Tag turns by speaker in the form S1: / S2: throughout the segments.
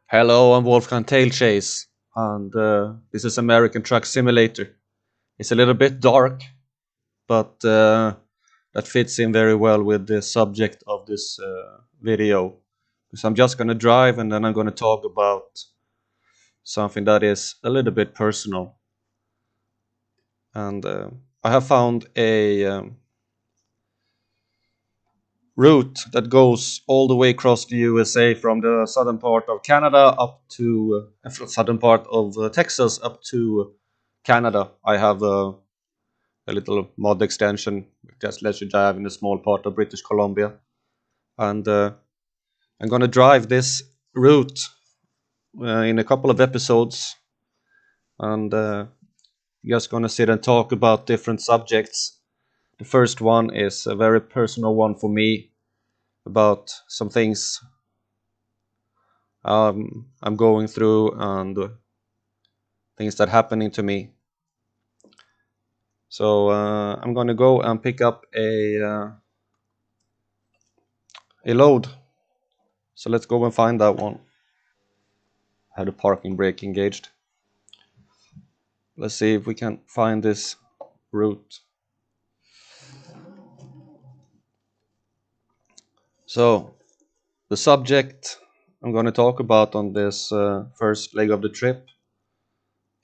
S1: Hello, I'm Wolfgang Tailchase, and this is American Truck Simulator. It's a little bit dark, but that fits in very well with the subject of this video. Because I'm just going to drive and then I'm going to talk about something that is a little bit personal. And I have found a route that goes all the way across the USA from the southern part of Canada up to southern part of Texas up to Canada. I have a little mod extension just lets you drive in a small part of British Columbia, and I'm gonna drive this route in a couple of episodes, and just gonna sit and talk about different subjects. The first one is a very personal one for me about some things I'm going through and things that happening to me. So I'm gonna go and pick up a load. So let's go and find that one. I have the parking brake engaged. Let's see if we can find this route. So the subject I'm going to talk about on this first leg of the trip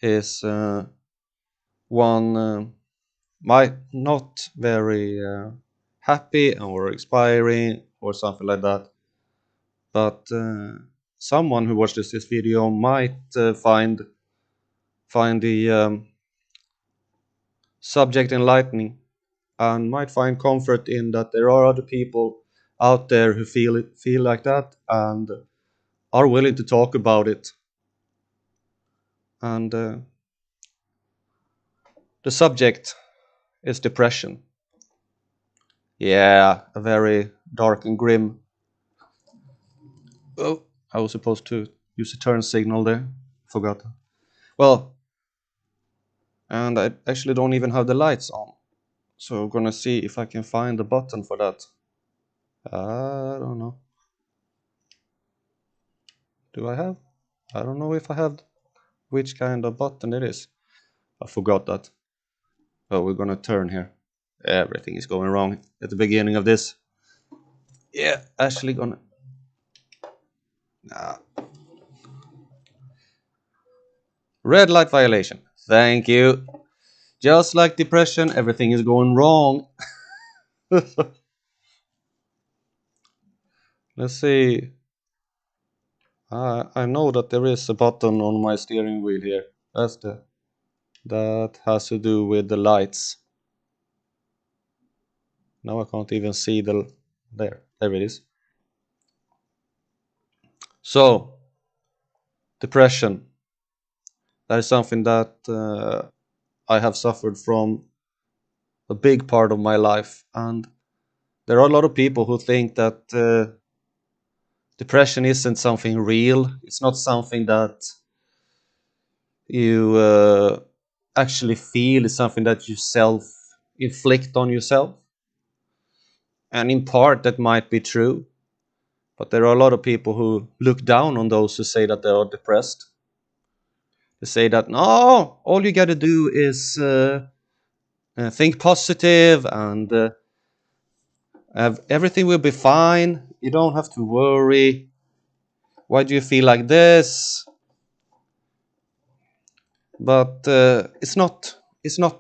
S1: is one might not very happy or inspiring or something like that, but someone who watches this video might find the subject enlightening and might find comfort in that there are other people out there who feel like that and are willing to talk about it. And the subject is depression. Yeah, a very dark and grim. Oh, I was supposed to use a turn signal there. Forgot. Well, and I actually don't even have the lights on. So I'm gonna see if I can find the button for that. I don't know. Do I have? I don't know if I have which kind of button it is. I forgot that. Oh, we're gonna turn here. Everything is going wrong at the beginning of this. Yeah, actually gonna. Ah. Red light violation. Thank you. Just like depression, everything is going wrong. Let's see. I know that there is a button on my steering wheel here. That has to do with the lights. Now I can't even see there it is. So depression, that is something that I have suffered from a big part of my life, and there are a lot of people who think that depression isn't something real. It's not something that you actually feel. It's something that you self inflict on yourself, and in part that might be true, but there are a lot of people who look down on those who say that they are depressed. They say that no, all you got to do is think positive and everything will be fine. You don't have to worry. Why do you feel like this? But it's not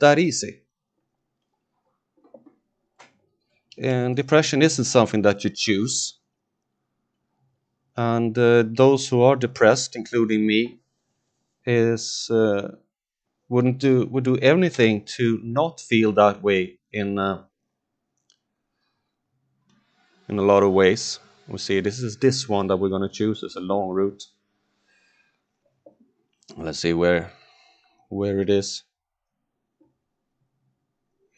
S1: that easy. And depression isn't something that you choose. And those who are depressed, including me, would do anything to not feel that way in a lot of ways. We see this one that we're going to choose is a long route. Let's see where it is.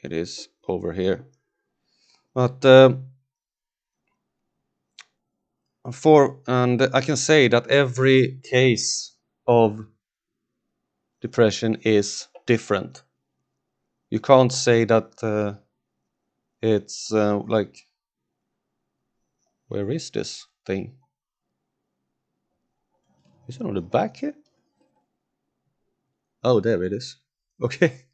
S1: It is over here. But and I can say that every case of depression is different. You can't say that it's like, where is this thing? Is it on the back here? Oh, there it is. Okay.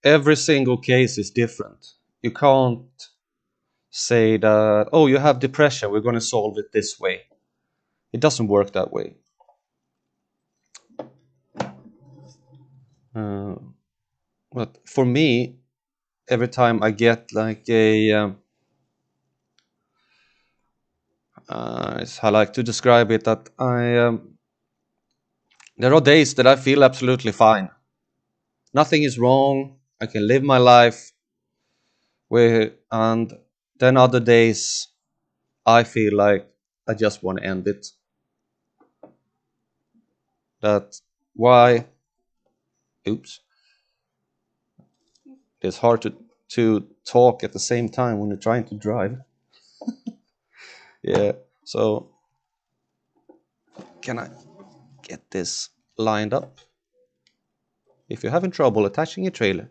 S1: Every single case is different. You can't say that, oh, you have depression, we're going to solve it this way. It doesn't work that way. Uh, but for me, every time I get like it's how I like to describe it, that there are days that I feel absolutely fine. Nothing is wrong. I can live my life and then other days I feel like I just want to end it. That why? Oops. It's hard to talk at the same time when you're trying to drive. Yeah. So can I get this lined up? If you're having trouble attaching a trailer,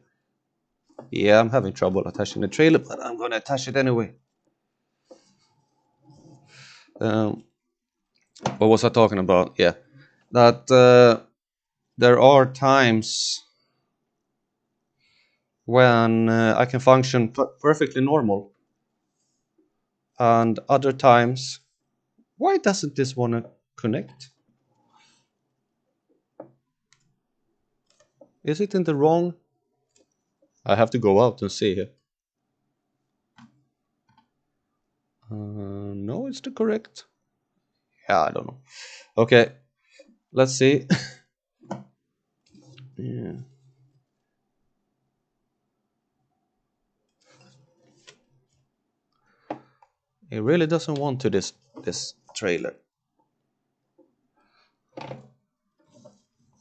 S1: yeah, I'm having trouble attaching the trailer, but I'm gonna attach it anyway. Um, what was I talking about? Yeah, that there are times when I can function perfectly normal, and other times, why doesn't this want to connect? Is it in the wrong? I have to go out and see here. No, it's the correct. Yeah, I don't know. Okay, let's see. Yeah. It really doesn't want to this trailer.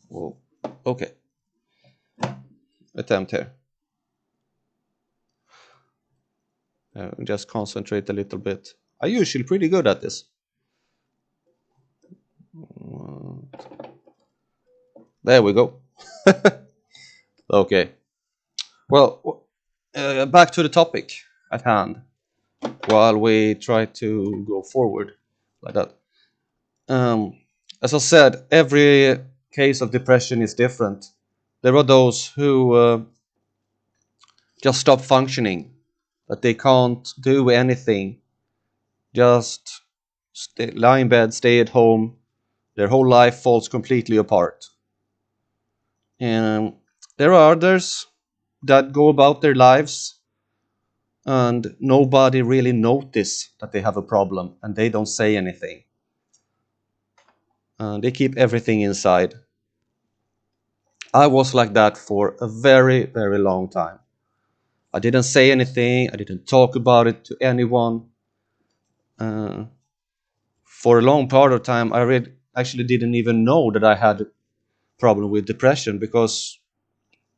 S1: Whoa. Okay. Attempt here. Just concentrate a little bit. I'm usually pretty good at this. There we go. Okay. Well, back to the topic at hand while we try to go forward like that. As I said, every case of depression is different. There are those who just stop functioning, that they can't do anything, just lie in bed, stay at home. Their whole life falls completely apart. And there are others that go about their lives and nobody really notice that they have a problem and they don't say anything. They keep everything inside. I was like that for a very, very long time. I didn't say anything. I didn't talk about it to anyone. Uh, for a long part of time, actually didn't even know that I had a problem with depression because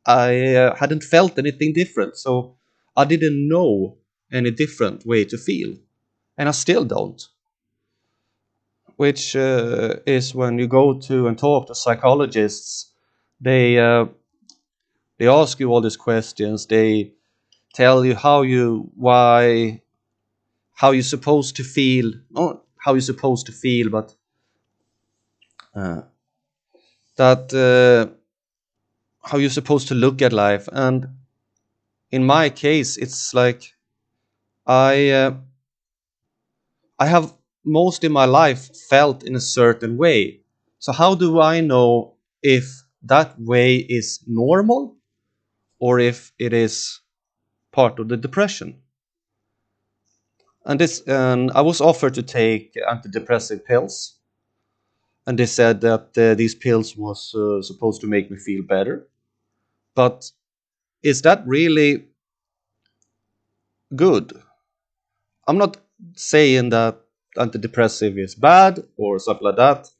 S1: I hadn't felt anything different. So I didn't know any different way to feel. And I still don't. Which is when you go to and talk to psychologists, they uh, they ask you all these questions. They tell you how you're supposed to feel, not how you're supposed to feel, but uh, that how you're supposed to look at life. And in my case, it's like I uh, I have most in my life felt in a certain way. So how do I know if that way is normal or if it is part of the depression? And I was offered to take antidepressive pills, and they said that these pills was supposed to make me feel better. But is that really good? I'm not saying that antidepressive is bad or something like that.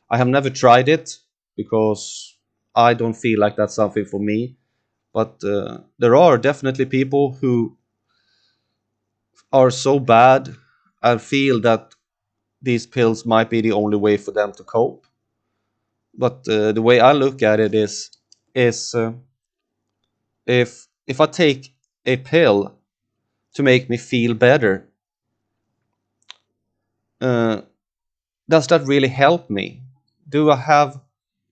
S1: I have never tried it because I don't feel like that's something for me. But there are definitely people who are so bad and feel that these pills might be the only way for them to cope. But the way I look at it is if I take a pill to make me feel better, uh, does that really help me? Do I have,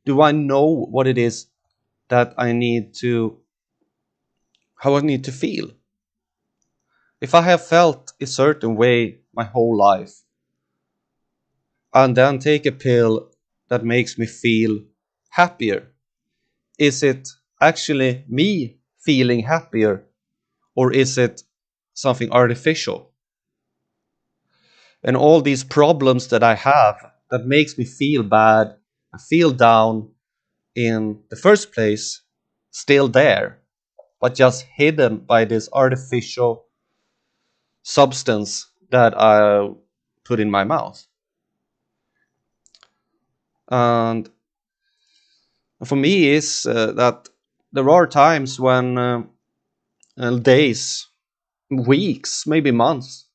S1: do I know what it is that I need to, how I need to feel? If I have felt a certain way my whole life, and then take a pill that makes me feel happier, is it actually me feeling happier, or is it something artificial? And all these problems that I have that makes me feel bad and feel down in the first place, still there, but just hidden by this artificial substance that I put in my mouth. And for me is that there are times when days, weeks, maybe months,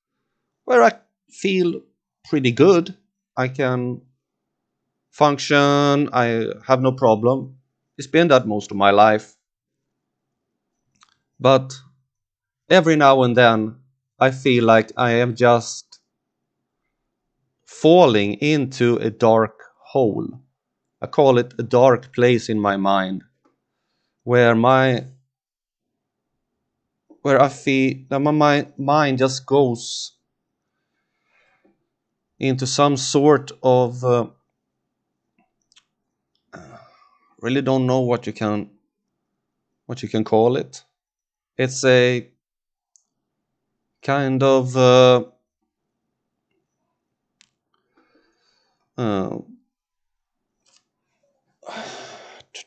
S1: where I feel pretty good. I can function, I have no problem. It's been that most of my life. But every now and then, I feel like I am just falling into a dark hole. I call it a dark place in my mind where I feel that my mind just goes into some sort of really don't know what you can call it. It's a kind of uh,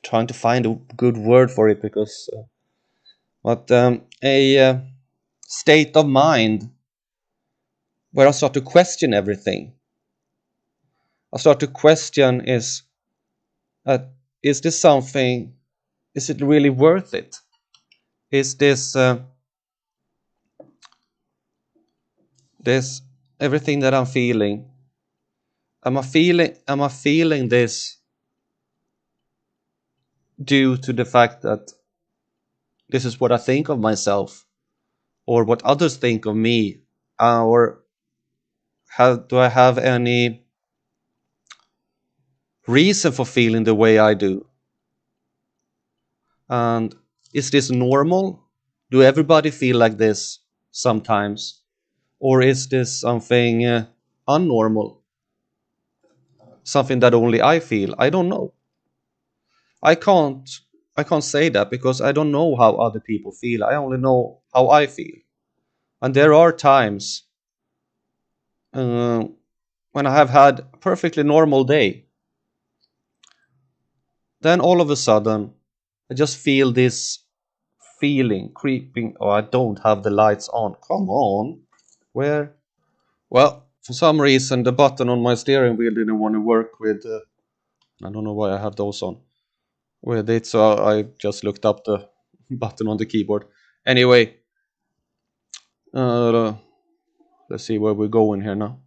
S1: trying to find a good word for it because but a state of mind where I start to question everything. I start to question uh, is this something, is it really worth it? Is this everything that I'm feeling, am I feeling this due to the fact that this is what I think of myself or what others think of me, or do I have any reason for feeling the way I do? And is this normal? Do everybody feel like this sometimes? Or is this something unnormal? Something that only I feel? I don't know. I can't I can't say that because I don't know how other people feel. I only know how I feel. And there are times uh, when I have had a perfectly normal day. Then all of a sudden, I just feel this feeling creeping. Oh, I don't have the lights on. Come on. Where? Well, for some reason, the button on my steering wheel didn't want to work with. I don't know why I have those on with it, so I just looked up the button on the keyboard. Anyway, uh, let's see where we're going here now.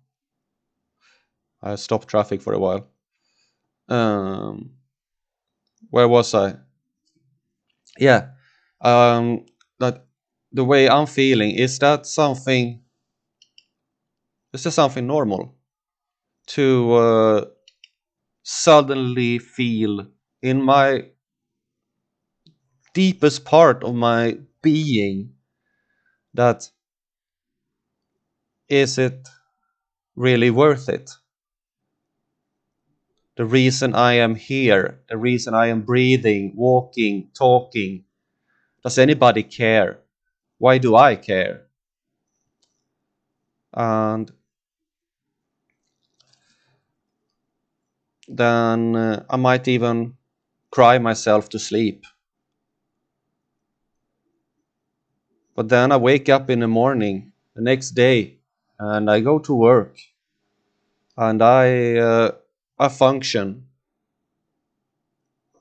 S1: I stopped traffic for a while. Um, where was I? Yeah. That the way I'm feeling, is that something? Is there something normal to suddenly feel in my deepest part of my being that is it really worth it? The reason I am here, the reason I am breathing, walking, talking, does anybody care? Why do I care? And then I might even cry myself to sleep. But then I wake up in the morning the next day and I go to work and I function.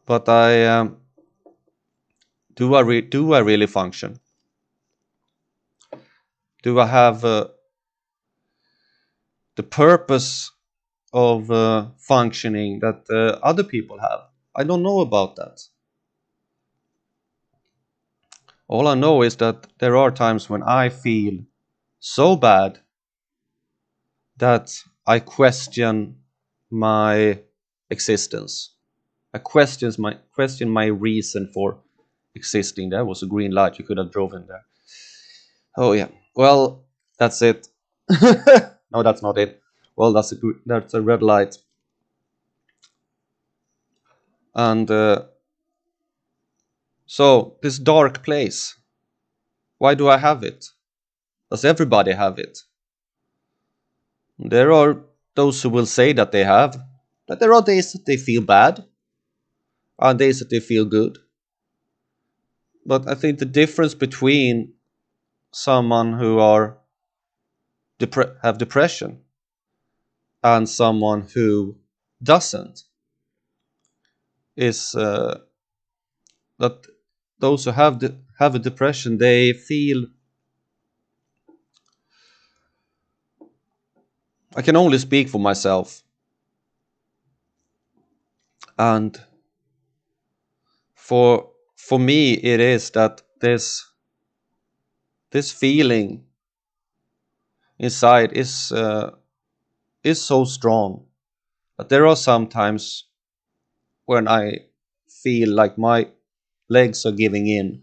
S1: But do I really function? Do I have the purpose of functioning that other people have? I don't know about that. All I know is that there are times when I feel so bad that I question my existence. I question my reason for existing. That was a green light. You could have driven there. Oh yeah. Well, that's it. No, that's not it. Well, that's a red light. And so this dark place. Why do I have it? Does everybody have it? There are those who will say that they have, but there are days that they feel bad, and days that they feel good. But I think the difference between someone who are have depression and someone who doesn't is that those who have a depression, they feel, I can only speak for myself, and for me it is that this feeling inside is so strong that there are some times when I feel like my legs are giving in.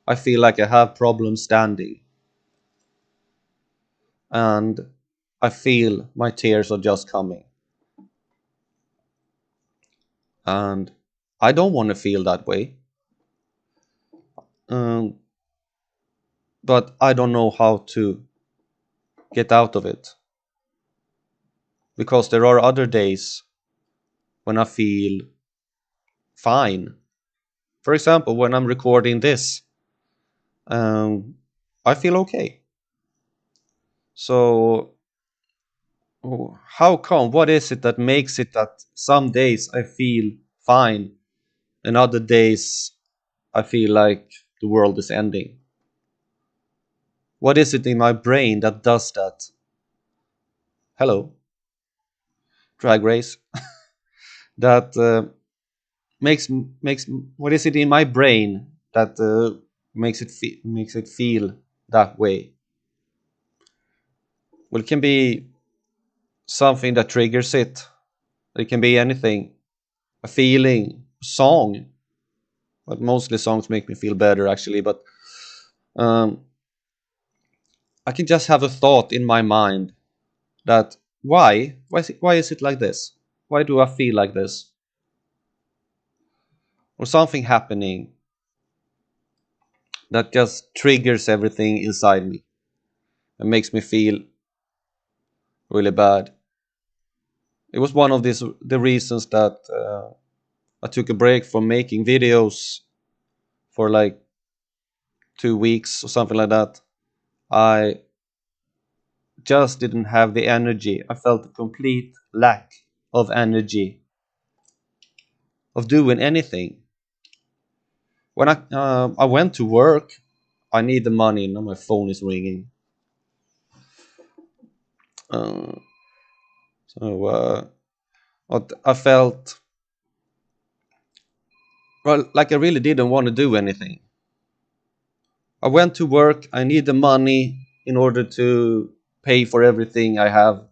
S1: I feel like I have problems standing, and I feel my tears are just coming. And I don't want to feel that way. Um, but I don't know how to get out of it, because there are other days when I feel fine. For example, when I'm recording this, um, I feel okay. So, how come? What is it that makes it that some days I feel fine and other days I feel like the world is ending? What is it in my brain that does that? Hello, Drag Race. That makes makes what is it in my brain that makes it feel that way? Well, it can be something that triggers it. It can be anything, a feeling, a song. But mostly songs make me feel better, actually. But um, I can just have a thought in my mind that why is it like this? Why do I feel like this? Or something happening that just triggers everything inside me and makes me feel really bad. It was one of the reasons that I took a break from making videos for like 2 weeks or something like that. I just didn't have the energy. I felt a complete lack of energy of doing anything. When I went to work, I need the money. Now my phone is ringing. Uh, so I felt, well, like I really didn't want to do anything. I went to work. I need the money in order to pay for everything I have.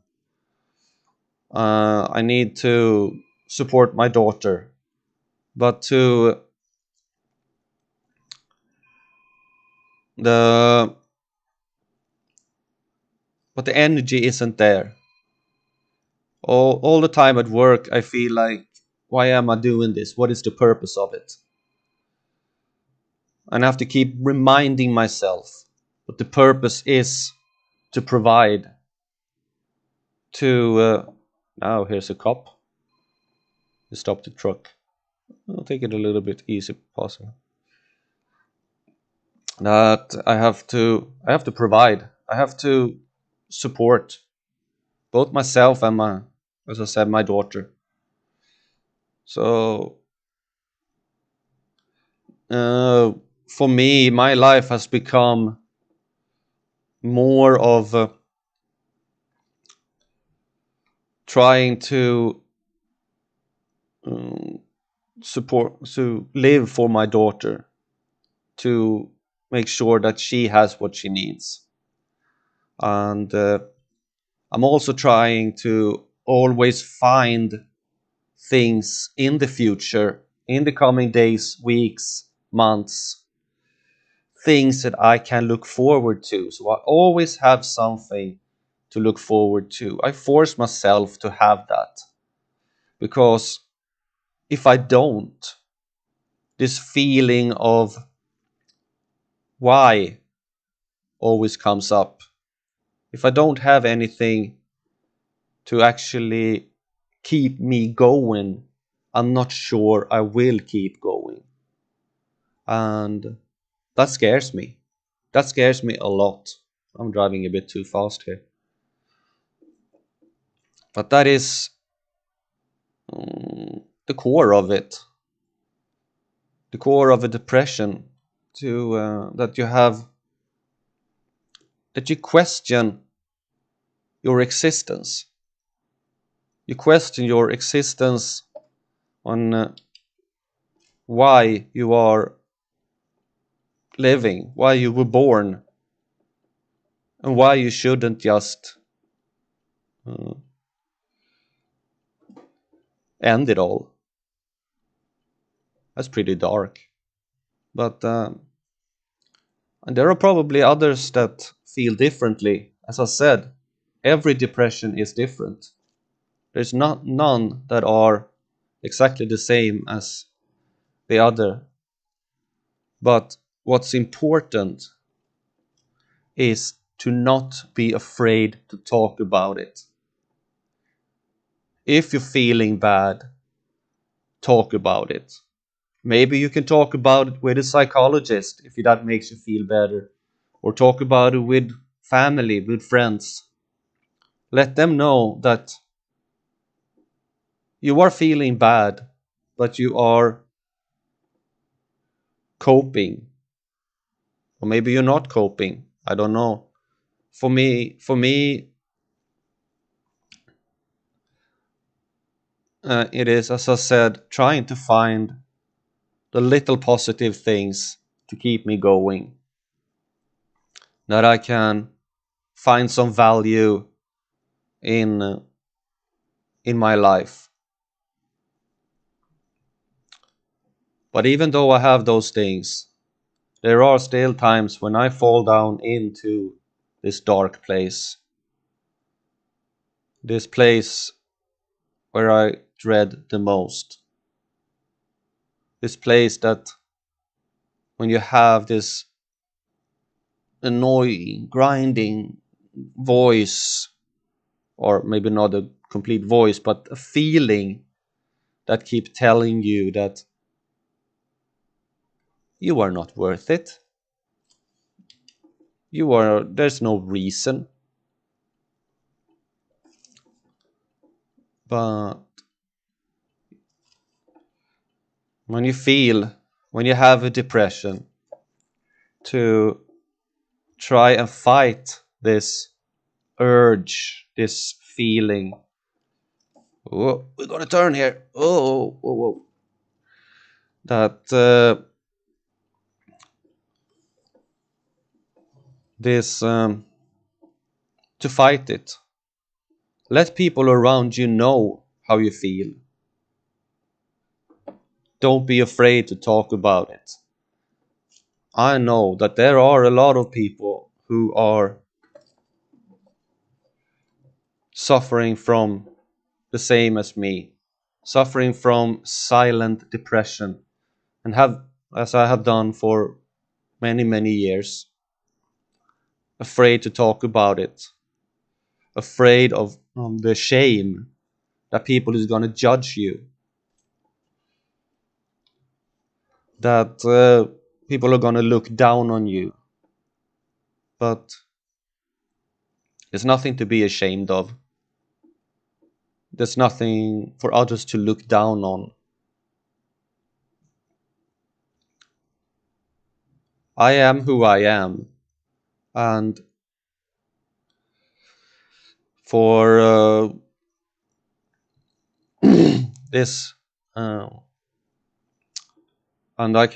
S1: I need to support my daughter, but to the but the energy isn't there. All the time at work, I feel like, why am I doing this? What is the purpose of it? And I have to keep reminding myself what the purpose is, to provide. To now here's a cop. You stop the truck. I'll take it a little bit easy, possible. That I have to provide. I have to support both myself and as I said, my daughter. So uh, for me, my life has become more of trying to um, to live for my daughter, to make sure that she has what she needs. And I'm also trying to always find things in the future, in the coming days, weeks, months, things that I can look forward to. So I always have something to look forward to. I force myself to have that, because if I don't, this feeling of why always comes up. If I don't have anything to actually keep me going, I'm not sure I will keep going. And that scares me. That scares me a lot. I'm driving a bit too fast here. But that is the core of it. The core of a depression. That you have, that you question your existence. You question your existence on why you are living, why you were born, and why you shouldn't just uh, end it all. That's pretty dark. But and there are probably others that feel differently. As I said, every depression is different. There's not none that are exactly the same as the other. But what's important is to not be afraid to talk about it. If you're feeling bad, talk about it. Maybe you can talk about it with a psychologist if that makes you feel better, or talk about it with family, with friends. Let them know that you are feeling bad, but you are coping. Or maybe you're not coping. I don't know. For me, it is, as I said, trying to find the little positive things to keep me going. That I can find some value in uh, in my life. But even though I have those things, there are still times when I fall down into this dark place. This place where I dread the most. This place that when you have this annoying, grinding voice, or maybe not a complete voice, but a feeling that keep telling you that you are not worth it. There's no reason. But when you have a depression, to try and fight this urge, this feeling. Oh, we're gonna turn here. Oh, whoa, whoa. That this to fight it. Let people around you know how you feel. Don't be afraid to talk about it. I know that there are a lot of people who are suffering from the same as me, suffering from silent depression, and have, as I have done for many, many years, afraid to talk about it, afraid of the shame that people is going to judge you, that people are going to look down on you. But there's nothing to be ashamed of. There's nothing for others to look down on. I am who I am. And for this, uh, and I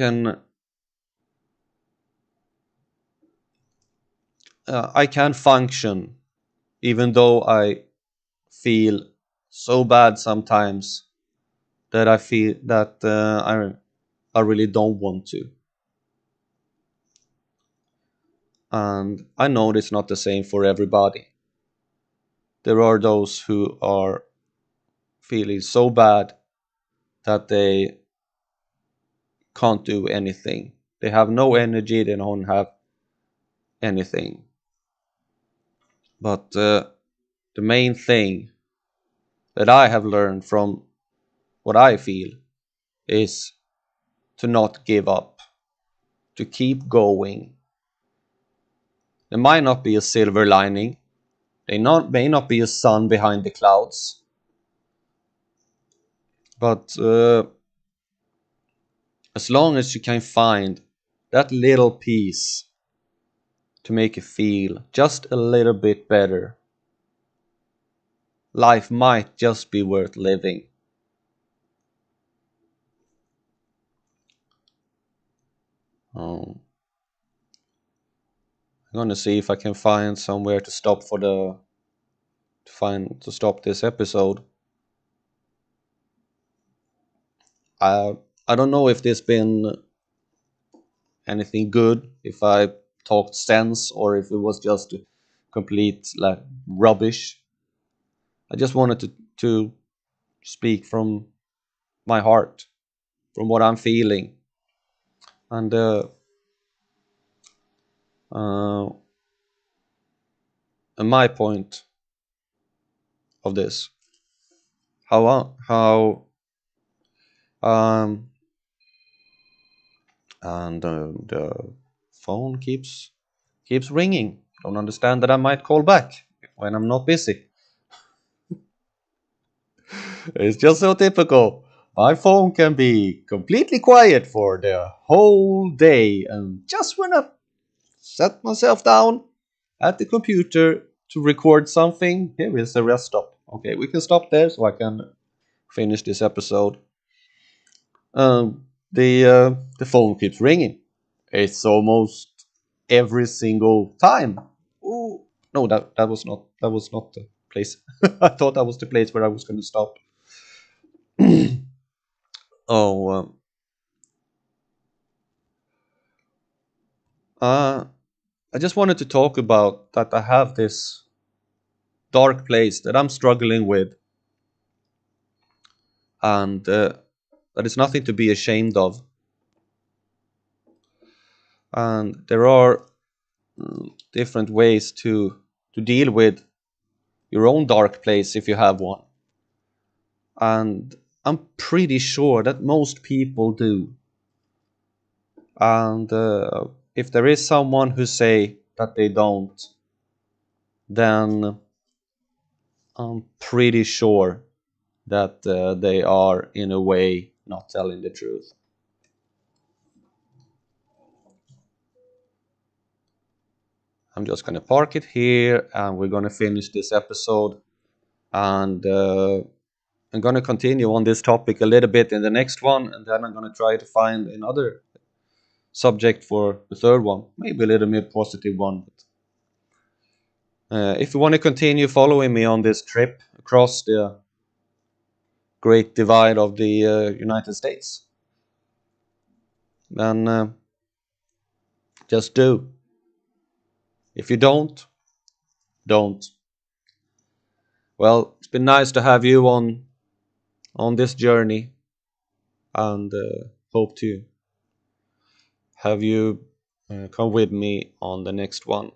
S1: can function even though I feel so bad sometimes that I feel that I really don't want to. And I know it's not the same for everybody. There are those who are feeling so bad that they can't do anything. They have no energy, they don't have anything. But the main thing that I have learned from what I feel is to not give up, to keep going. There might not be a silver lining, may not be a sun behind the clouds, but as long as you can find that little piece to make you feel just a little bit better, life might just be worth living. Um, I'm gonna see if I can find somewhere to stop for the to stop this episode. I I don't know if there's been anything good, if I talked sense, or if it was just complete like rubbish. I just wanted to speak from my heart, from what I'm feeling, and uh, my point of this. How um and the phone keeps ringing. Don't understand that I might call back when I'm not busy. It's just so typical. My phone can be completely quiet for the whole day, and just when I set myself down at the computer to record something, here is the rest stop. Okay, we can stop there so I can finish this episode. The phone keeps ringing. It's almost every single time. Ooh. No, that was not the place. I thought that was the place where I was going to stop. Oh, uh, I just wanted to talk about that. I have this dark place that I'm struggling with, and that is nothing to be ashamed of. And there are different ways to deal with your own dark place if you have one. And I'm pretty sure that most people do. And if there is someone who say that they don't, then I'm pretty sure that they are in a way not telling the truth. I'm just gonna park it here, and we're gonna finish this episode. And I'm gonna continue on this topic a little bit in the next one, and then I'm gonna try to find another subject for the third one, maybe a little more positive one. If you want to continue following me on this trip across the great divide of the United States, then just do. If you don't. Well, it's been nice to have you on this journey, and hope to have you come with me on the next one.